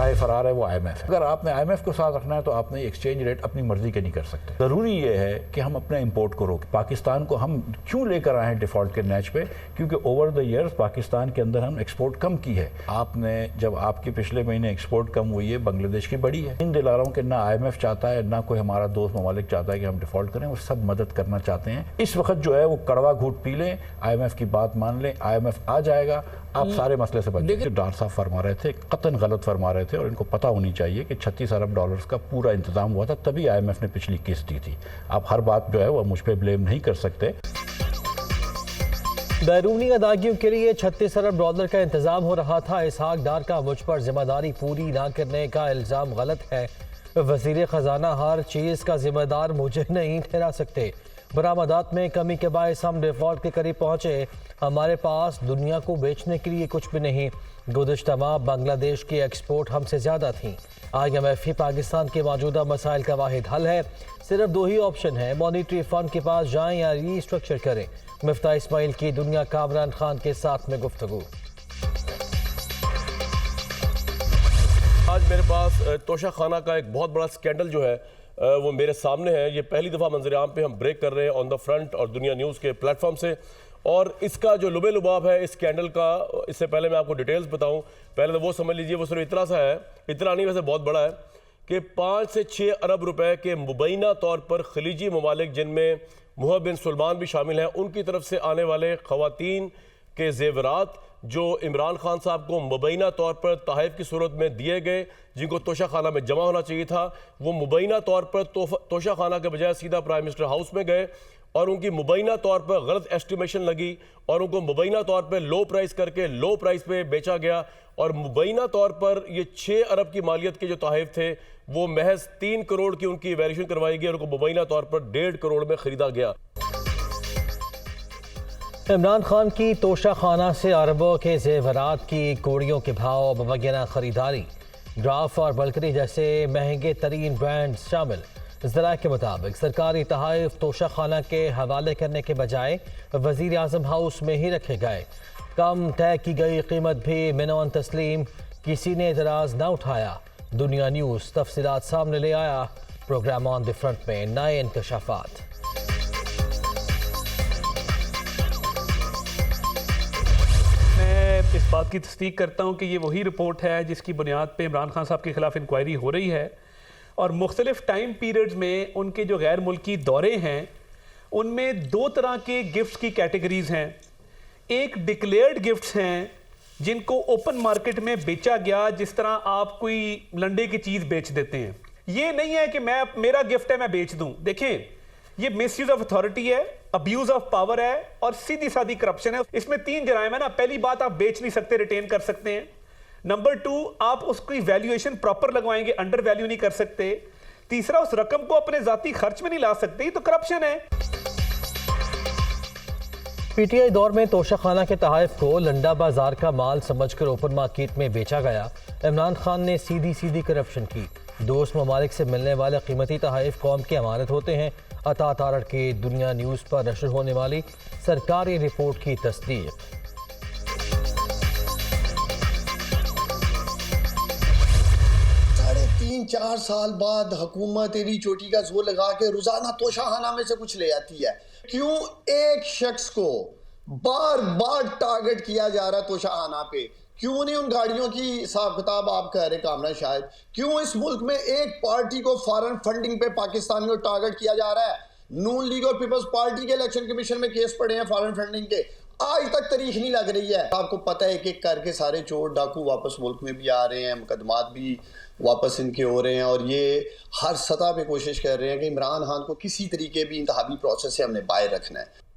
راہ فرار ہے وہ IMF ہے. اگر آپ نے IMF کو ساتھ رکھنا ہے تو آپ نے ایکسچینج ریٹ اپنی مرضی کے نہیں کر سکتے. ضروری یہ ہے کہ ہم اپنے امپورٹ کو روکیں. پاکستان کو ہم کیوں لے کر آئے ہیں ڈیفالٹ کے نیچ پہ؟ کیونکہ اوور دا ایئرز پاکستان کے اندر ہم ایکسپورٹ کم کی ہے. آپ نے جب آپ کی پچھلے مہینے ایکسپورٹ کم ہوئی ہے بنگلہ دیش کی بڑی ہے. ان دلا رہا ہوں کہ نہ IMF چاہتا ہے نہ کوئی ہمارا دوست ممالک چاہتا ہے کہ ہم ڈیفالٹ کریں. وہ سب مدد کرنا چاہتے ہیں. اس وقت جو ہے وہ کڑوا گھونٹ پی لیں, IMF کی بات مان لیں, IMF آ جائے گا, آپ سارے مسئلے سے بچ جائیں. ڈار صاحب فرما رہے تھے, قطعاً غلط فرما رہے تھے, اور ان کو پتہ ہونی چاہیے کہ 36 ارب ڈالرز کا پورا انتظام ہوا تھا, تبھی IMF نے پچھلی قسط دی تھی. آپ ہر بات جو ہے وہ مجھ پہ بلیم نہیں کر سکتے. بیرونی ادائیگیوں کے لیے 36 ارب ڈالر کا انتظام ہو رہا تھا. اسحاق ڈار کا مجھ پر ذمہ داری پوری نہ کرنے کا الزام غلط ہے. وزیر خزانہ ہر چیز کا ذمہ دار مجھے نہیں ٹھہرا سکتے. برآمدات میں کمی کے باعث ہم ڈیفالٹ کے قریب پہنچے. ہمارے پاس دنیا کو بیچنے کے لیے کچھ بھی نہیں. گزشتہ ماہ بنگلہ دیش کی ایکسپورٹ ہم سے زیادہ تھیں. IMF ہی پاکستان کے موجودہ مسائل کا واحد حل ہے. صرف 2 ہی آپشن ہیں, مانیٹری فنڈ کے پاس جائیں یا ری اسٹرکچر کریں. مفتاح اسماعیل کی دنیا کامران خان کے ساتھ میں گفتگو. آج میرے پاس توشہ خانہ کا ایک بہت بڑا سکینڈل جو ہے وہ میرے سامنے ہے. یہ پہلی دفعہ منظر عام پہ ہم بریک کر رہے ہیں آن دا فرنٹ اور دنیا نیوز کے پلیٹ فارم سے. اور اس کا جو لبے لباب ہے اس سکینڈل کا, اس سے پہلے میں آپ کو ڈیٹیلز بتاؤں. پہلے تو وہ سمجھ لیجئے, وہ صرف اتنا سا ہے, اتنا نہیں ویسے بہت بڑا ہے, کہ 5 سے 6 ارب روپے کے مبینہ طور پر خلیجی ممالک جن میں محمد بن سلمان بھی شامل ہیں, ان کی طرف سے آنے والے خواتین کے زیورات جو عمران خان صاحب کو مبینہ طور پر تحائف کی صورت میں دیے گئے, جن کو توشہ خانہ میں جمع ہونا چاہیے تھا, وہ مبینہ طور پر توشہ خانہ کے بجائے سیدھا پرائم منسٹر ہاؤس میں گئے, اور ان کی مبینہ طور پر غلط ایسٹیمیشن لگی, اور ان کو مبینہ طور پہ لو پرائس کر کے لو پرائس پہ بیچا گیا. اور مبینہ طور پر یہ 6 ارب کی مالیت کے جو تحائف تھے وہ محض 3 کروڑ کی ان کی ایویلیوشن کروائی گئی, اور ان کو مبینہ طور پر 1.5 کروڑ میں خریدا گیا. عمران خان کی توشہ خانہ سے اربوں کے زیورات کی کوڑیوں کے بھاؤ وغیرہ خریداری, گراف اور بلکری جیسے مہنگے ترین برانڈ شامل. ذرائع کے مطابق سرکاری تحائف توشہ خانہ کے حوالے کرنے کے بجائے وزیر اعظم ہاؤس میں ہی رکھے گئے. کم طے کی گئی قیمت بھی منون تسلیم, کسی نے اعتراض نہ اٹھایا. دنیا نیوز تفصیلات سامنے لے آیا. پروگرام آن دی فرنٹ میں نئے انکشافات. اس بات کی تصدیق کرتا ہوں کہ یہ وہی رپورٹ ہے جس کی بنیاد پہ عمران خان صاحب کے خلاف انکوائری ہو رہی ہے, اور مختلف ٹائم پیریڈز میں ان کے جو غیر ملکی دورے ہیں ان میں 2 طرح کے گفٹس کی کیٹیگریز ہیں. ایک ڈکلیئرڈ گفٹس ہیں جن کو اوپن مارکیٹ میں بیچا گیا, جس طرح آپ کوئی لنڈے کی چیز بیچ دیتے ہیں. یہ نہیں ہے کہ میرا گفٹ ہے میں بیچ دوں. دیکھیں, یہ مس یوز آف اتھارٹی ہے, ابیوز آف پاور ہے, اور سیدھی سادھی کرپشن ہے. اس میں 3 جرائم ہے نا. پہلی بات, آپ بیچ نہیں سکتے, ریٹین کر سکتے ہیں. نمبر 2, آپ اس کی ویلیویشن پراپر لگوائیں گے, انڈر ویلیو نہیں کر سکتے. تیسرا, اس رقم کو اپنے ذاتی خرچ میں نہیں لا سکتے. یہ تو کرپشن ہے. PTI دور میں توشہ خانہ کے تحائف کو لنڈا بازار کا مال سمجھ کر اوپن مارکیٹ میں بیچا گیا. عمران خان نے سیدھی کرپشن کی. دوست ممالک سے ملنے والے قیمتی تحائف قوم کی امانت ہوتے ہیں. عطا تارڑ کی دنیا نیوز پر نشر ہونے والی سرکاری رپورٹ کی تصدیق. 3-4 سال بعد حکومت ایری چوٹی کا زور لگا کے روزانہ توشہ خانہ میں سے کچھ لے آتی ہے. کیوں ایک شخص کو بار بار ٹارگٹ کیا جا رہا ہے توشہ خانہ پہ؟ کیوں نہیں ان گاڑیوں کی حساب کتاب آپ کہہ رہے کامران شاہد؟ کیوں اس ملک میں ایک پارٹی کو فارن فنڈنگ پہ پاکستانیوں کو ٹارگٹ کیا جا رہا ہے؟ نون لیگ اور پیپلز پارٹی کے الیکشن کمیشن میں کیس پڑے ہیں فارن فنڈنگ کے, آج تک تاریخ نہیں لگ رہی ہے. آپ کو پتہ ہے کہ کر کے سارے چور ڈاکو واپس ملک میں بھی آ رہے ہیں, مقدمات بھی واپس ان کے ہو رہے ہیں, اور یہ ہر سطح پہ کوشش کر رہے ہیں کہ عمران خان کو کسی طریقے بھی انتخابی پروسیس سے ہم نے باہر رکھنا ہے.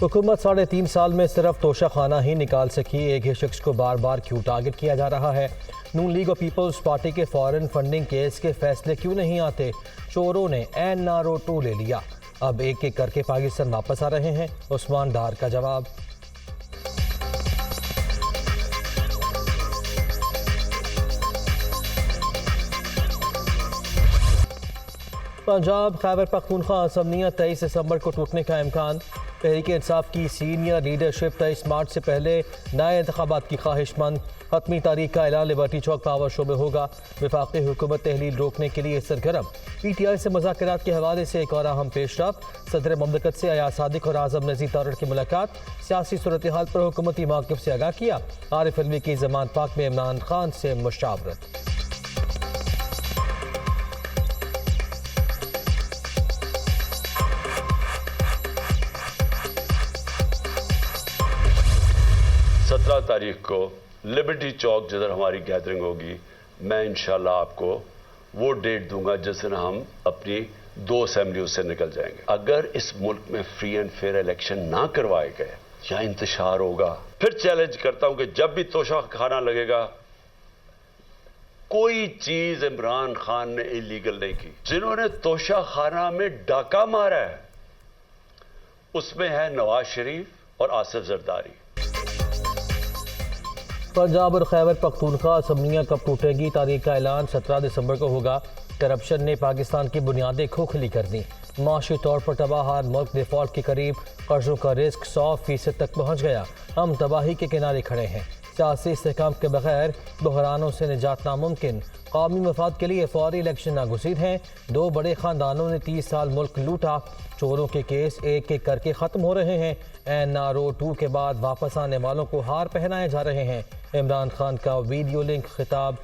حکومت 3.5 سال میں صرف توشہ خانہ ہی نکال سکی. ایک ہی شخص کو بار بار کیوں ٹارگٹ کیا جا رہا ہے؟ نون لیگ اور پیپلز پارٹی کے فارن فنڈنگ کیس کے فیصلے کیوں نہیں آتے؟ چوروں نے NRO 2 لے لیا, اب ایک ایک کر کے پاکستان واپس آ رہے ہیں. عثمان ڈار کا جواب. پنجاب خیبر پختونخوا اسمبلیاں 23 دسمبر کو ٹوٹنے کا امکان. تحریک انصاف کی سینئر لیڈرشپ 23 مارچ سے پہلے نئے انتخابات کی خواہش مند، حتمی تاریخ کا اعلان لبرٹی چوک پاور شو میں ہوگا۔ وفاقی حکومت تحلیل روکنے کے لیے سرگرم، پی ٹی آئی سے مذاکرات کے حوالے سے ایک اور اہم پیش رفت، صدر مملکت سے ایاز صادق اور اعظم نذیر تارڑ کی ملاقات، سیاسی صورتحال پر حکومتی موقف سے آگاہ کیا، عارف علوی کی ضمانت پاک میں عمران خان سے مشاورت۔ تاریخ کو لبرٹی چوک جدھر ہماری گیدرنگ ہوگی، میں انشاءاللہ آپ کو وہ ڈیٹ دوں گا جس دن ہم اپنی 2 اسمبلیوں سے نکل جائیں گے۔ اگر اس ملک میں فری اینڈ فیئر الیکشن نہ کروائے گئے یا انتشار ہوگا، پھر چیلنج کرتا ہوں کہ جب بھی توشہ خانہ لگے گا، کوئی چیز عمران خان نے ایلیگل نہیں کی۔ جنہوں نے توشہ خانہ میں ڈاکہ مارا ہے اس میں ہے نواز شریف اور آصف زرداری۔ پنجاب اور خیبر پختونخوا اسمبلیاں کب ٹوٹیں گی؟ تاریخ کا اعلان 17 دسمبر کو ہوگا۔ کرپشن نے پاکستان کی بنیادیں کھوکھلی کر دیں، معاشی طور پر تباہ حال ملک ڈیفالٹ کے قریب، قرضوں کا رسک 100% تک پہنچ گیا، ہم تباہی کے کنارے کھڑے ہیں، سیاسی استحکام کے بغیر بحرانوں سے نجات ناممکن، قومی مفاد کے لیے فوری الیکشن ناگزیر ہیں، 2 بڑے خاندانوں نے 30 سال ملک لوٹا، چوروں کے کیس ایک ایک کر کے ختم ہو رہے ہیں، NRO 2 کے بعد واپس آنے والوں کو ہار پہنائے جا رہے ہیں۔ عمران خان کا ویڈیو لنک خطاب۔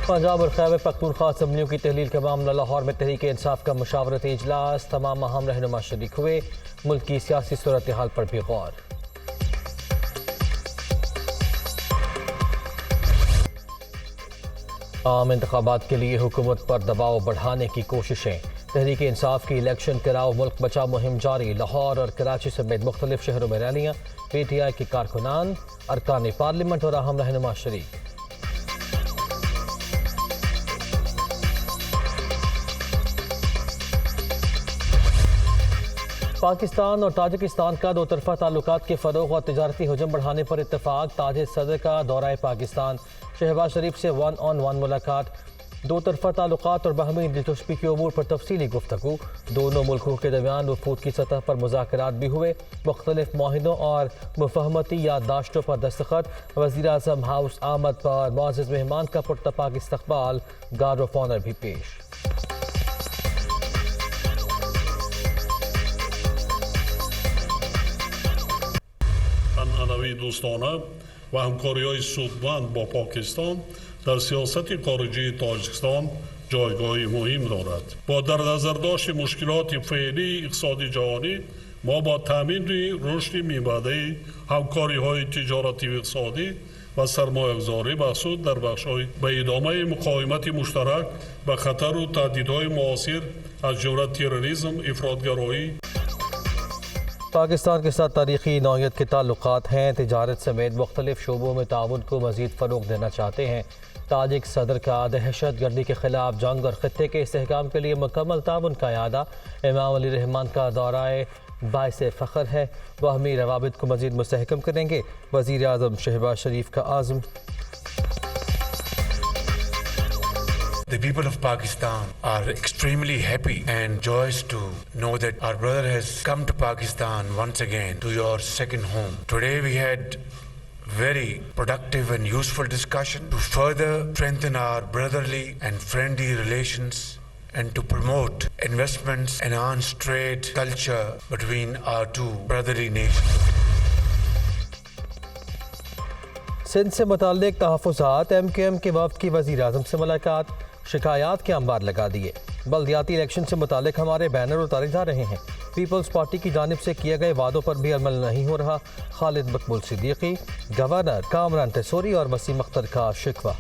پنجاب اور خیبر پختونخوا اسمبلیوں کی تحلیل کا معاملہ، لاہور میں تحریک انصاف کا مشاورتی اجلاس، تمام اہم رہنما شریک ہوئے، ملک کی سیاسی صورتحال پر بھی غور۔ عام انتخابات کے لیے حکومت پر دباؤ بڑھانے کی کوششیں، تحریک انصاف کی الیکشن کراؤ ملک بچاؤ مہم جاری، لاہور اور کراچی سمیت مختلف شہروں میں ریلیاں، پی ٹی آئی کے کارکنان، ارکان پارلیمنٹ اور اہم رہنما شریک۔ پاکستان اور تاجکستان کا 2 طرفہ تعلقات کے فروغ اور تجارتی حجم بڑھانے پر اتفاق، تاج صدر کا دورہ پاکستان، شہباز شریف سے 1-on-1 ملاقات، 2 طرفہ تعلقات اور باہمی دلچسپی کے امور پر تفصیلی گفتگو، دونوں ملکوں کے درمیان وفود کی سطح پر مذاکرات بھی ہوئے، مختلف معاہدوں اور مفاہمتی یادداشتوں پر دستخط، وزیر اعظم ہاؤس آمد پر معزز مہمان کا پرتپاک استقبال، گارڈ آف آنر بھی پیش۔ انانوی دوستانه و همکاری‌های سودمند با پاکستان در سیاست خارجی تاجیکستان جایگاهی مهم دارد. با در نظر داشت مشکلات فعلی اقتصادی جهانی، ما با تامین رشد میانبردی، همکاری‌های تجارتی و اقتصادی و سرمایه‌گذاری مقصود در بخش‌های به ادامه مقاومت مشترک به خطر و تهدیدهای معاصر از جمله تروریسم، افراطگرایی، پاکستان کے ساتھ تاریخی نوعیت کے تعلقات ہیں، تجارت سمیت مختلف شعبوں میں تعاون کو مزید فروغ دینا چاہتے ہیں۔ تاجک صدر کا دہشت گردی کے خلاف جنگ اور خطے کے استحکام کے لیے مکمل تعاون کا اعادہ، امام علی رحمان کا دورہ باعث فخر ہے، باہمی روابط کو مزید مستحکم کریں گے، وزیر اعظم شہباز شریف کا عزم۔ The people of Pakistan are extremely happy and joyous to know that our brother has come to Pakistan once again, to your second home. Today we had very productive and useful discussion to further strengthen our brotherly and friendly relations and to promote investments, enhance trade, culture between our two brotherly nations. Sindh سے متعلق تحفظات، M Q M کے وفد کی وزیر اعظم سے ملاقات، شکایات کے انبار لگا دیے، بلدیاتی الیکشن سے متعلق ہمارے بینر اتارے جا رہے ہیں، پیپلز پارٹی کی جانب سے کیے گئے وعدوں پر بھی عمل نہیں ہو رہا، خالد مقبول صدیقی، گورنر کامران ٹیسوری اور وسیم اختر کا شکوہ۔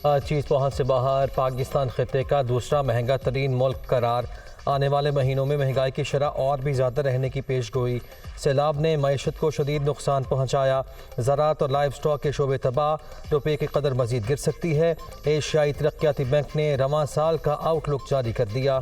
ہر چیز پہنچ سے باہر، پاکستان خطے کا دوسرا مہنگا ترین ملک قرار، آنے والے مہینوں میں مہنگائی کی شرح اور بھی زیادہ رہنے کی پیش گوئی، سیلاب نے معیشت کو شدید نقصان پہنچایا، زراعت اور لائف سٹاک کے شعبے تباہ، روپے کی قدر مزید گر سکتی ہے، ایشیائی ترقیاتی بینک نے رواں سال کا آؤٹ لک جاری کر دیا۔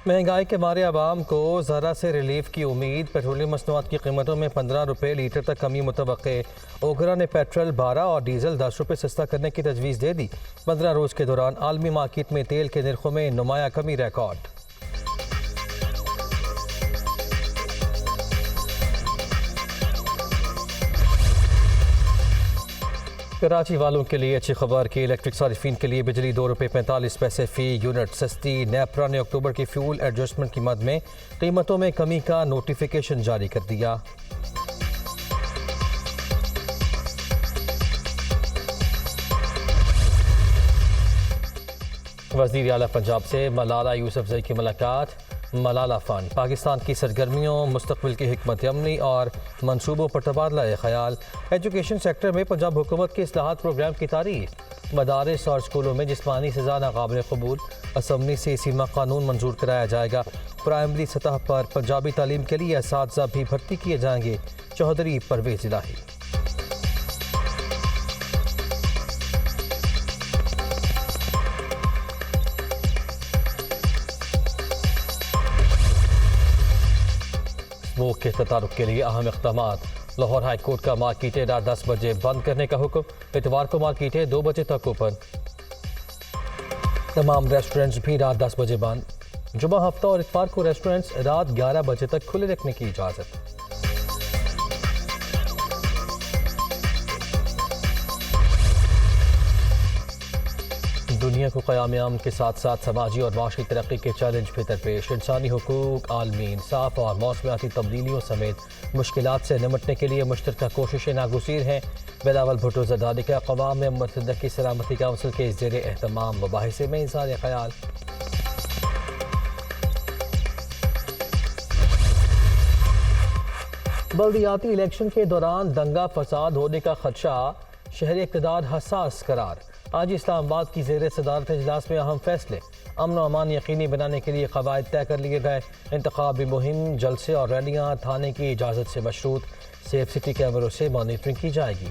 مہنگائی کے مارے عوام کو ذرا سے ریلیف کی امید، پیٹرولیم مصنوعات کی قیمتوں میں 15 روپے لیٹر تک کمی متوقع۔ اوگرا نے پیٹرول 12 اور ڈیزل 10 روپے سستا کرنے کی تجویز دے دی۔ 15 روز کے دوران عالمی مارکیٹ میں تیل کے نرخوں میں نمایاں کمی ریکارڈ۔ کراچی والوں کے لیے اچھی خبر کہ الیکٹرک صارفین کے لیے بجلی 2 روپے 45 پیسے فی یونٹ سستی۔ نیپرا نے اکتوبر کی فیول ایڈجسٹمنٹ کی مد میں قیمتوں میں کمی کا نوٹیفیکیشن جاری کر دیا۔ وزیر اعلیٰ پنجاب سے ملالہ یوسفزئی کی ملاقات۔ ملالہ فنڈ، پاکستان کی سرگرمیوں، مستقبل کی حکمت عملی اور منصوبوں پر تبادلہ خیال۔ ایجوکیشن سیکٹر میں پنجاب حکومت کے اصلاحات پروگرام کی تعریف۔ مدارس اور اسکولوں میں جسمانی سزا ناقابل قبول، اسمبلی سے سیما قانون منظور کرایا جائے گا۔ پرائمری سطح پر پنجابی تعلیم کے لیے اساتذہ بھی بھرتی کیے جائیں گے، چودھری پرویز الہی۔ اسموک کے تدارک کے لیے اہم اقدامات۔ لاہور ہائی کورٹ کا مارکیٹیں رات 10 بجے بند کرنے کا حکم، اتوار کو مارکیٹیں 2 بجے تک اوپن۔ تمام ریسٹورنٹس بھی رات 10 بجے بند۔ جمعہ ہفتہ اور اتوار کو ریسٹورنٹس رات 11 بجے تک کھلے رکھنے کی اجازت۔ دنیا کو قیام امن کے ساتھ ساتھ سماجی اور معاشی ترقی کے چیلنج بھی درپیش۔ انسانی حقوق، عالمی انصاف اور موسمیاتی تبدیلیوں سمیت مشکلات سے نمٹنے کے لیے مشترکہ کوششیں ناگزیر ہیں۔ بلاول بھٹو زرداری کا اقوام متحدہ کی سلامتی کونسل کے زیر اہتمام مباحثے میں اظہار خیال۔ بلدیاتی الیکشن کے دوران دنگا فساد ہونے کا خدشہ، شہری اقتدار حساس قرار۔ آج اسلام آباد کی زیر صدارت اجلاس میں اہم فیصلے۔ امن و امان یقینی بنانے کے لیے قواعد طے کر لیے گئے۔ انتخابی مہم، جلسے اور ریلیاں تھانے کی اجازت سے مشروط۔ سیف سٹی کیمروں سے مانیٹرنگ کی جائے گی۔